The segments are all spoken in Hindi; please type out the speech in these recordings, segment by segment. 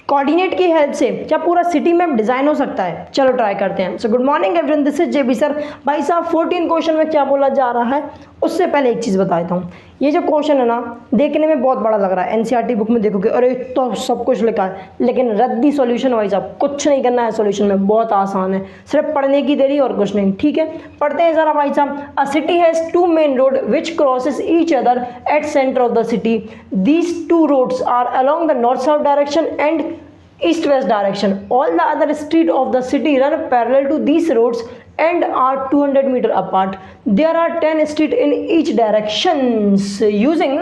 कोऑर्डिनेट की हेल्प से क्या पूरा सिटी मैप डिज़ाइन हो सकता है? चलो ट्राई करते हैं। So good morning everyone, this is JB sir. भाई साहब 14 क्वेश्चन में क्या बोला जा रहा है उससे पहले एक चीज़ बता देता हूँ। ये जो क्वेश्चन है ना, देखने में बहुत बड़ा लग रहा है, एनसीईआरटी बुक में देखोगे अरे तो सब कुछ लिखा है, लेकिन रद्दी सॉल्यूशन भाई साहब कुछ नहीं करना है सॉल्यूशन में, बहुत आसान है, सिर्फ पढ़ने की देरी और कुछ नहीं। ठीक है, पढ़ते हैं ज़रा भाई साहब। A city has two main road which crosses each other at centre of the city. These two roads are along the north south direction and east-west direction. All the other streets of the city run parallel to these roads and are 200 meter apart. There are 10 streets in each directions. Using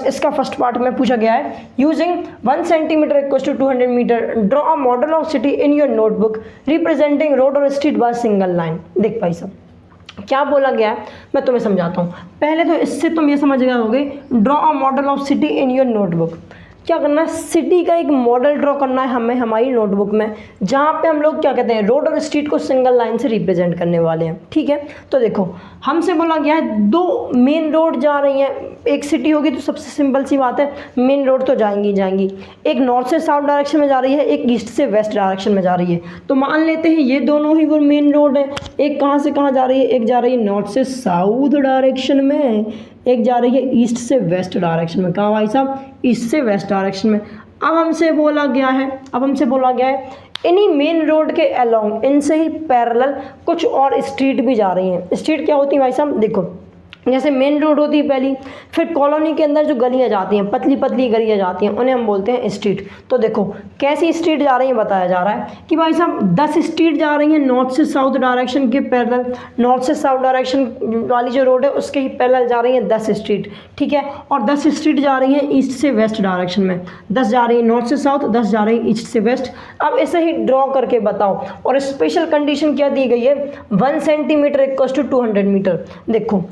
इसका फर्स्ट पार्ट में पूछा गया है, using 1 centimeter equals to 200 meter. Draw a model of city in your notebook representing road or street by single line. देख भाई साहब क्या बोला गया है, मैं तुम्हें समझाता हूँ। पहले तो इससे तुम ये समझ गए होगे, draw a model of city in your notebook. क्या करना है, सिटी का एक मॉडल ड्रॉ करना है हमें हमारी नोटबुक में, जहाँ पे हम लोग क्या कहते हैं रोड और स्ट्रीट को सिंगल लाइन से रिप्रेजेंट करने वाले हैं। ठीक है, तो देखो हमसे बोला गया है दो मेन रोड जा रही हैं, एक सिटी होगी तो सबसे सिंपल सी बात है मेन रोड तो जाएंगी जाएंगी, एक नॉर्थ से साउथ डायरेक्शन में जा रही है, एक ईस्ट से वेस्ट डायरेक्शन में जा रही है। तो मान लेते हैं ये दोनों ही वो मेन रोड है। एक कहाँ से कहाँ जा रही है, एक जा रही है नॉर्थ से साउथ डायरेक्शन में, एक जा रही है ईस्ट से वेस्ट डायरेक्शन में। कहाँ भाई साहब, ईस्ट से वेस्ट डायरेक्शन में। अब हमसे बोला गया है इन्हीं मेन रोड के अलोंग, इनसे ही पैरेलल कुछ और स्ट्रीट भी जा रही हैं। स्ट्रीट क्या होती है भाई साहब, देखो जैसे मेन रोड होती है पहली, फिर कॉलोनी के अंदर जो गलियां जाती हैं, पतली पतली गलियां जाती हैं, उन्हें हम बोलते हैं स्ट्रीट। तो देखो कैसी स्ट्रीट जा रही है, बताया जा रहा है कि भाई साहब 10 स्ट्रीट जा रही हैं नॉर्थ से साउथ डायरेक्शन के पैरेलल। नॉर्थ से साउथ डायरेक्शन वाली जो रोड है उसके ही पैरेलल जा रही हैं 10 स्ट्रीट। ठीक है, और 10 स्ट्रीट जा रही हैं ईस्ट से वेस्ट डायरेक्शन में, 10 जा रही है नॉर्थ से साउथ, 10 जा रही है ईस्ट से वेस्ट। अब इसे ही ड्रॉ करके बताओ, और स्पेशल कंडीशन क्या दी गई है, 1 सेंटीमीटर इक्वल्स टू 200 मीटर। देखो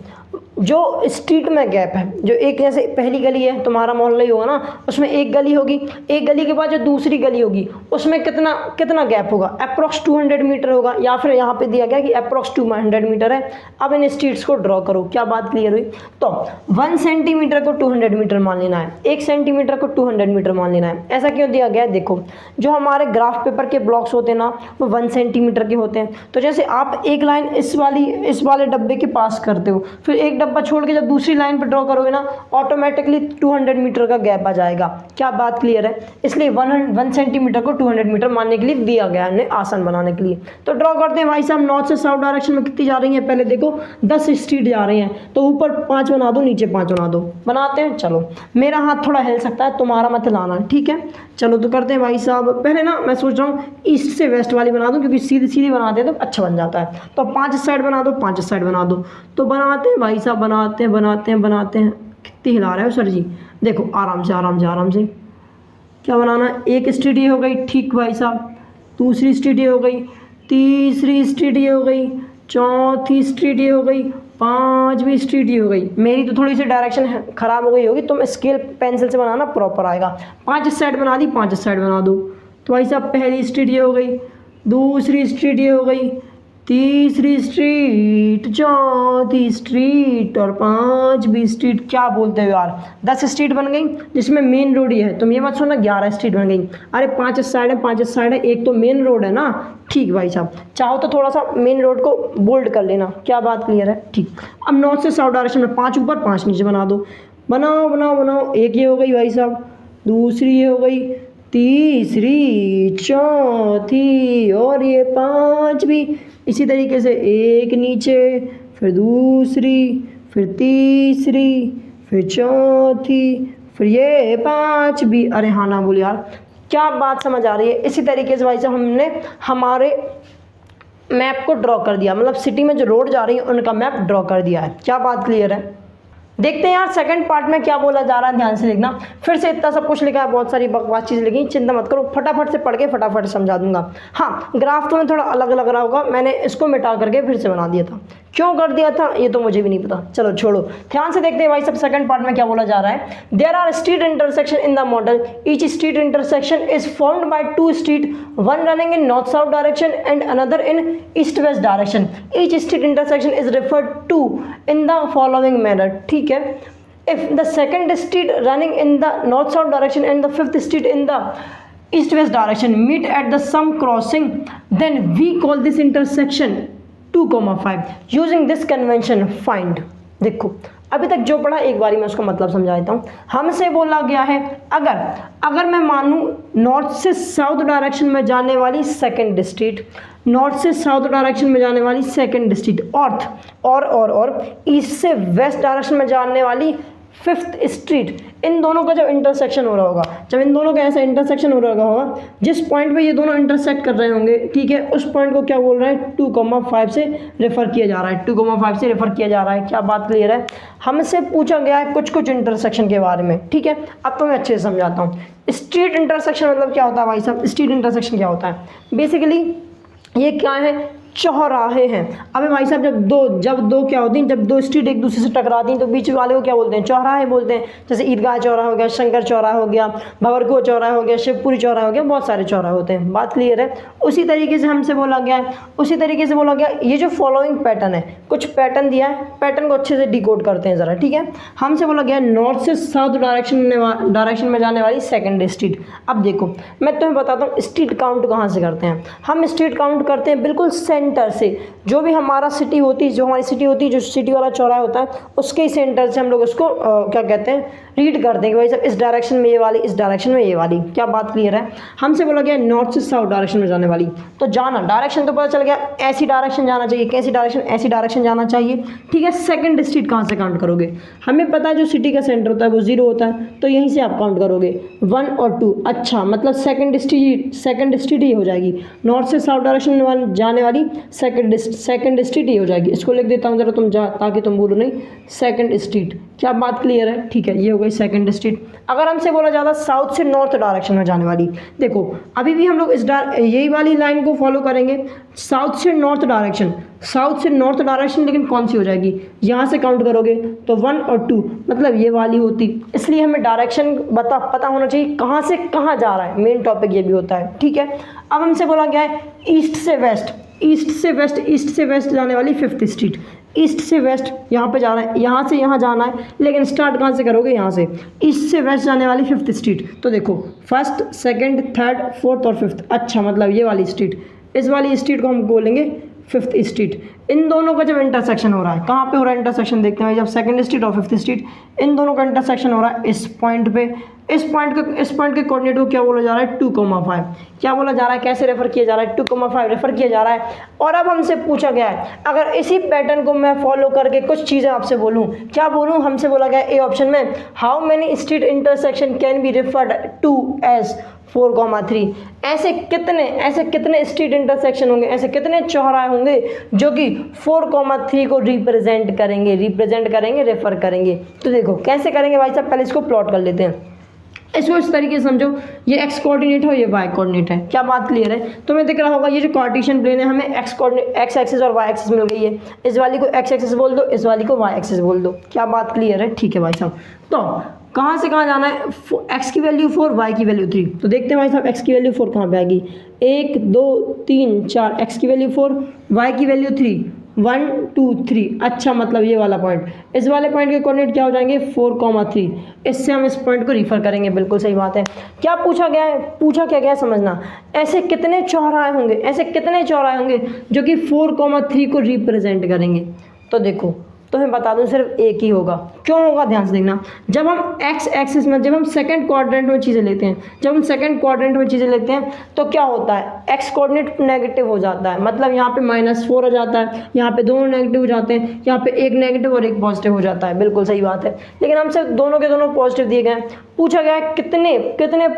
जो स्ट्रीट में गैप है, जो एक जैसे पहली गली है, तुम्हारा मोहल्ला ही होगा ना, उसमें एक गली होगी, एक गली के बाद जो दूसरी गली होगी उसमें कितना गैप होगा, अप्रॉक्स 200 मीटर होगा, या फिर यहाँ पे दिया गया कि अप्रॉक्स 200 मीटर है। अब इन स्ट्रीट्स को ड्रॉ करो, क्या बात क्लियर हुई। तो 1 सेंटीमीटर को 200 मीटर मान लेना है, 1 सेंटीमीटर को 200 मीटर मान लेना है। ऐसा क्यों दिया गया है, देखो जो हमारे ग्राफ पेपर के ब्लॉक्स होते हैं ना, वो 1 सेंटीमीटर के होते हैं। तो जैसे आप एक लाइन इस वाले डब्बे के पास करते हो, फिर एक डब्बा छोड़ के जब दूसरी लाइन पर ड्रॉ करोगे ना, ऑटोमेटिकली 200 मीटर का गैप आ जाएगा। क्या बात क्लियर है, इसलिए 1 सेंटीमीटर को 200 मीटर मानने के लिए दिया गया है, आसान बनाने के लिए। तो ड्रॉ करते हैं भाई साहब, नॉर्थ से साउथ डायरेक्शन में कितनी जा रही हैं, पहले देखो 10 स्ट्रीट जा रही हैं, तो ऊपर 5 बना दो, नीचे 5 बना दो। बनाते हैं, चलो मेरा हाथ थोड़ा हिल सकता है, तुम्हारा मत लाना, ठीक है। चलो तो करते हैं भाई साहब, पहले ना मैं सोच रहा हूँ ईस्ट से वेस्ट वाली बना दूँ, क्योंकि सीधी सीधी बनाते हैं तो अच्छा बन जाता है। तो 5 साइड बना दो, 5 साइड बना दो। तो बनाते हैं भाई साहब, बनाते हैं। कितनी हिला रहे हो सर जी, देखो आराम से क्या बनाना है। एक स्ट्रीट ये हो गई, ठीक भाई साहब, दूसरी स्ट्रीट ये हो गई, तीसरी स्ट्रीट ये हो गई, चौथी स्ट्रीट ये हो गई, 5वीं स्ट्रीट ये हो गई। मेरी तो थोड़ी सी डायरेक्शन ख़राब हो गई होगी, तुम स्केल पेंसिल से बनाना प्रॉपर आएगा। 5 साइड बना दी, 5 साइड बना दो। तो भाई साहब पहली स्ट्रीट ये हो गई, दूसरी स्ट्रीट ये हो गई, तीसरी स्ट्रीट, चौथी स्ट्रीट और 5वीं स्ट्रीट। क्या बोलते हो यार, 10 स्ट्रीट बन गई जिसमें मेन रोड ही है। तुम ये मत सुनना 11 स्ट्रीट बन गई। अरे 5 साइड है, एक तो मेन रोड है ना। ठीक भाई साहब, चाहो तो थोड़ा सा मेन रोड को बोल्ड कर लेना। क्या बात क्लियर है, ठीक। अब नॉर्थ से साउथ डायरेक्शन में 5 ऊपर 5 नीचे बना दो। बनाओ। एक ये हो गई भाई साहब, दूसरी ये हो गई, तीसरी, चौथी और ये 5वीं। इसी तरीके से एक नीचे, फिर दूसरी, फिर तीसरी, फिर चौथी, फिर ये 5वीं। अरे हाँ ना बोल यार, क्या बात समझ आ रही है। इसी तरीके से भाई साहब हमने हमारे मैप को ड्रॉ कर दिया, मतलब सिटी में जो रोड जा रही है उनका मैप ड्रॉ कर दिया है। क्या बात क्लियर है। देखते हैं यार सेकंड पार्ट में क्या बोला जा रहा है, ध्यान से लिखना। फिर से इतना सब कुछ लिखा है, बहुत सारी बकवास चीज़ लिखी, चिंता मत करो, फटाफट से पढ़ के फटाफट समझा दूंगा। हाँ, ग्राफ तो में थोड़ा अलग लग रहा होगा, मैंने इसको मिटा करके फिर से बना दिया था। क्यों कर दिया था ये तो मुझे भी नहीं पता, चलो छोड़ो। ध्यान से देखते हैं भाई सब सेकंड पार्ट में क्या बोला जा रहा है। There are street intersection in the model, each street intersection is formed by 2 street, one running in north south direction and another in east west direction. Each street intersection is referred to in the following manner. ठीक है, if the second street running in the north south direction and the 5th street in the east west direction meet at the same crossing, then we call this intersection 2,5 using this convention find. देखो अभी तक जो पढ़ा एक बारी मैं उसका मतलब समझा देता हूँ। हमसे बोला गया है अगर मैं मानूँ नॉर्थ से साउथ डायरेक्शन में जाने वाली सेकंड स्ट्रीट, नॉर्थ से साउथ डायरेक्शन में जाने वाली सेकंड स्ट्रीट, और ईस्ट से वेस्ट डायरेक्शन में जाने वाली फिफ्थ स्ट्रीट, इन दोनों का जब इंटरसेक्शन हो रहा होगा, जब इन दोनों का ऐसा इंटरसेक्शन हो रहा होगा, जिस पॉइंट पे ये दोनों इंटरसेक्ट कर रहे होंगे, ठीक है, उस पॉइंट को क्या बोल रहे हैं 2,5 से रेफर किया जा रहा है, 2,5 से रेफर किया जा रहा है। क्या बात क्लियर है? हमसे पूछा गया है कुछ इंटरसेक्शन के बारे में, ठीक है। अब तो मैं अच्छे से समझाता हूँ। स्ट्रीट इंटरसेक्शन मतलब क्या होता है भाई साहब? स्ट्रीट इंटरसेक्शन क्या होता है? बेसिकली ये क्या है? चौराहे हैं। अबे भाई साहब जब दो क्या होती हैं, जब दो स्ट्रीट एक दूसरे से टकराती हैं तो बीच वाले को क्या बोलते हैं? चौराहे बोलते हैं। जैसे ईदगाह चौराहा हो गया, शंकर चौराहा हो गया, भंवरकुआ चौराहा हो गया, शिवपुरी चौराहा हो गया, बहुत सारे चौराहे होते हैं। बात क्लियर है? उसी तरीके से हमसे बोला गया ये जो फॉलोइंग पैटर्न है, कुछ पैटर्न दिया है, पैटर्न को अच्छे से डिकोड करते हैं ज़रा, ठीक है। हमसे बोला गया नॉर्थ से साउथ डायरेक्शन में जाने वाली सेकेंड स्ट्रीट। अब देखो मैं तुम्हें बताता हूँ स्ट्रीट काउंट कहाँ से करते हैं। हम स्ट्रीट काउंट करते हैं बिल्कुल सेंटर से, जो भी हमारी सिटी होती है, जो सिटी वाला चौराहा होता है, उसके सेंटर से हम लोग उसको क्या कहते हैं, रीड करते हैं कि भाई साहब इस डायरेक्शन में ये वाली, इस डायरेक्शन में ये वाली। क्या बात क्लियर है? हमसे बोला गया नॉर्थ से साउथ डायरेक्शन में जाने वाली, तो जाना डायरेक्शन तो पता चल गया, ऐसी डायरेक्शन जाना चाहिए। कैसी डायरेक्शन? ऐसी डायरेक्शन जाना चाहिए, ठीक है। सेकंड स्ट्रीट कहाँ से काउंट करोगे? हमें पता है जो सिटी का सेंटर होता है वो 0 होता है, तो यहीं से आप काउंट करोगे 1 और 2। अच्छा, मतलब सेकंड स्ट्रीट ही हो जाएगी। नॉर्थ से साउथ डायरेक्शन में जाने वाली सेकंड स्ट्रीट ही हो जाएगी। इसको लिख देता हूँ जरा ताकि तुम बोलो नहीं, सेकंड स्ट्रीट। क्या बात क्लियर है? ठीक है, ये हो गई सेकंड स्ट्रीट। अगर हमसे बोला जाता साउथ से नॉर्थ डायरेक्शन में जाने वाली, देखो अभी भी हम लोग यही वाली लाइन को फॉलो करेंगे, साउथ से नॉर्थ डायरेक्शन, लेकिन कौन सी हो जाएगी? यहाँ से काउंट करोगे तो 1 और 2, मतलब ये वाली होती। इसलिए हमें डायरेक्शन पता होना चाहिए कहाँ से कहाँ जा रहा है, मेन टॉपिक ये भी होता है, ठीक है। अब हमसे बोला गया है ईस्ट से वेस्ट जाने वाली फिफ्थ स्ट्रीट। ईस्ट से वेस्ट यहाँ पे जा रहा है, यहाँ से यहाँ जाना है, लेकिन स्टार्ट कहाँ से करोगे? यहाँ से। ईस्ट से वेस्ट जाने वाली फिफ्थ स्ट्रीट, तो देखो फर्स्ट, सेकंड, थर्ड, फोर्थ और फिफ्थ। अच्छा, मतलब ये वाली स्ट्रीट, इस वाली स्ट्रीट को हम बोलेंगे फिफ्थ स्ट्रीट। इन दोनों का जब इंटरसेक्शन हो रहा है, कहाँ पे हो रहा है इंटरसेक्शन? देखते हैं जब सेकंड स्ट्रीट और फिफ्थ स्ट्रीट, इन दोनों का इंटरसेक्शन हो रहा है इस पॉइंट पे। इस पॉइंट के कोऑर्डिनेट को क्या बोला जा रहा है? 2,5। क्या बोला जा रहा है? कैसे रेफर किया जा रहा है? 2,5 रेफर किया जा रहा है। और अब हमसे पूछा गया है, अगर इसी पैटर्न को मैं फॉलो करके कुछ चीज़ें आपसे बोलूँ, क्या बोलूँ? हमसे बोला गया ए ऑप्शन में, how many street intersection can be referred to as 4,3। ऐसे कितने स्ट्रीट इंटरसेक्शन होंगे, ऐसे कितने चौराहे होंगे जो कि 4,3 को रिप्रेजेंट करेंगे, रेफर करेंगे। तो देखो कैसे करेंगे भाई साहब, पहले इसको प्लॉट कर लेते हैं। इसको इस तरीके से समझो, ये एक्स कोऑर्डिनेट है, ये वाई कोऑर्डिनेट है। क्या बात क्लियर है? तुम्हें दिख रहा होगा ये जो कार्टेशियन प्लेन है, हमें एक्स एक्सिस और वाई एक्सिस मिल गई है। इस वाली को एक्स एक्सिस बोल दो, इस वाली को वाई एक्सिस बोल दो। क्या बात क्लियर है? ठीक है भाई साहब। तो कहाँ से कहाँ जाना है? एक्स की वैल्यू 4, वाई की वैल्यू 3। तो देखते हैं भाई साहब एक्स की वैल्यू 4 कहाँ पे आएगी? 1 2 3 4, एक्स की वैल्यू 4, वाई की वैल्यू 3, 1 2 3। अच्छा, मतलब ये वाला पॉइंट, इस वाले पॉइंट के कोऑर्डिनेट क्या हो जाएंगे? 4,3। इससे हम इस पॉइंट को रिफर करेंगे। बिल्कुल सही बात है। क्या पूछा गया है? पूछा क्या गया समझना, ऐसे कितने चौराहे होंगे जो कि 4,3 को रिप्रेजेंट करेंगे? तो देखो तो मैं बता दूं सिर्फ एक ही होगा। क्यों होगा? ध्यान से देखना। जब हम एक्स एक्सिस में, जब हम सेकंड क्वाड्रेंट में चीज़ें लेते हैं, तो क्या होता है? एक्स कोऑर्डिनेट नेगेटिव हो जाता है, मतलब यहाँ पे -4 हो जाता है, यहाँ पे दोनों नेगेटिव हो जाते हैं, यहाँ पे एक नेगेटिव और एक पॉजिटिव हो जाता है। बिल्कुल सही बात है। लेकिन हमसे दोनों के दोनों पॉजिटिव दिए गए। पूछा गया है कितने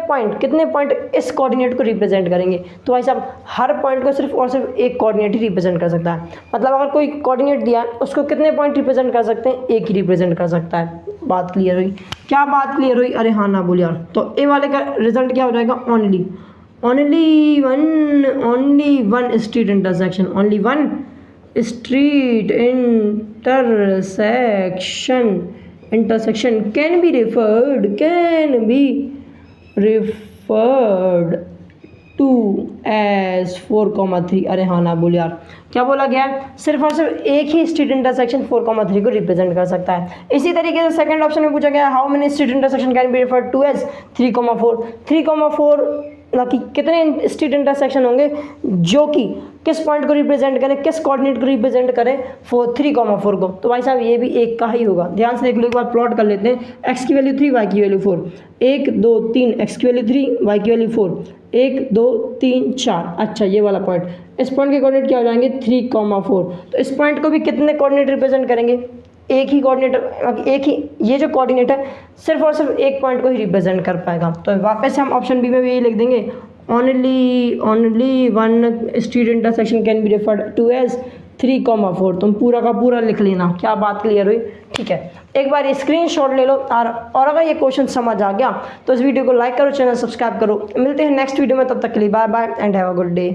पॉइंट इस कोऑर्डिनेट को रिप्रेजेंट करेंगे? तो भाई साहब हर पॉइंट को सिर्फ और सिर्फ एक कोऑर्डिनेट ही रिप्रेजेंट कर सकता है। मतलब अगर कोई कोऑर्डिनेट दिया है, उसको कितने पॉइंट रिप्रेजेंट कर सकते हैं? एक ही रिप्रेजेंट कर सकता है। बात क्लियर हुई? क्या बात क्लियर हुई? अरे हाँ ना बोल यार। तो ए वाले का रिजल्ट क्या हो जाएगा? Only one street intersection, only one street intersection can be referred to as 4,3। अरे हाँ ना बोल यार। क्या बोला गया? सिर्फ और सिर्फ एक ही स्ट्रीट इंटरसेक्शन 4,3 को रिप्रेजेंट कर सकता है। इसी तरीके से सेकंड ऑप्शन में पूछा गया how many street intersection can be referred to as 3,4। मतलब कि कितने स्ट्रीट इंटरसेक्शन होंगे जो कि किस पॉइंट को रिप्रेजेंट करें, किस कोऑर्डिनेट को रिप्रेजेंट करें 3,4 को। तो भाई साहब ये भी एक का ही होगा। ध्यान से देख लो, एक बार प्लॉट कर लेते हैं। एक्स की वैल्यू 3, वाई की वैल्यू 4, 1 2 3, एक्स की वैल्यू 3, वाई की वैल्यू 4, 1 2 3 4। अच्छा ये वाला पॉइंट, इस पॉइंट के कोऑर्डिनेट क्या हो जाएंगे 3,4। तो इस पॉइंट को भी कितने कोऑर्डिनेट रिप्रेजेंट करेंगे, एक ही कोऑर्डिनेट, एक ही ये जो कोऑर्डिनेट है सिर्फ और सिर्फ एक पॉइंट को ही रिप्रेजेंट कर पाएगा। तो वापस से हम ऑप्शन बी में भी यही लिख देंगे, only one street intersection can be referred to as 3,4। तुम पूरा का पूरा लिख लेना। क्या बात क्लियर हुई? ठीक है, एक बार स्क्रीनशॉट ले लो। और अगर ये क्वेश्चन समझ आ गया तो इस वीडियो को लाइक करो, चैनल सब्सक्राइब करो। मिलते हैं नेक्स्ट वीडियो में, तब तक के लिए bye bye and have a good day.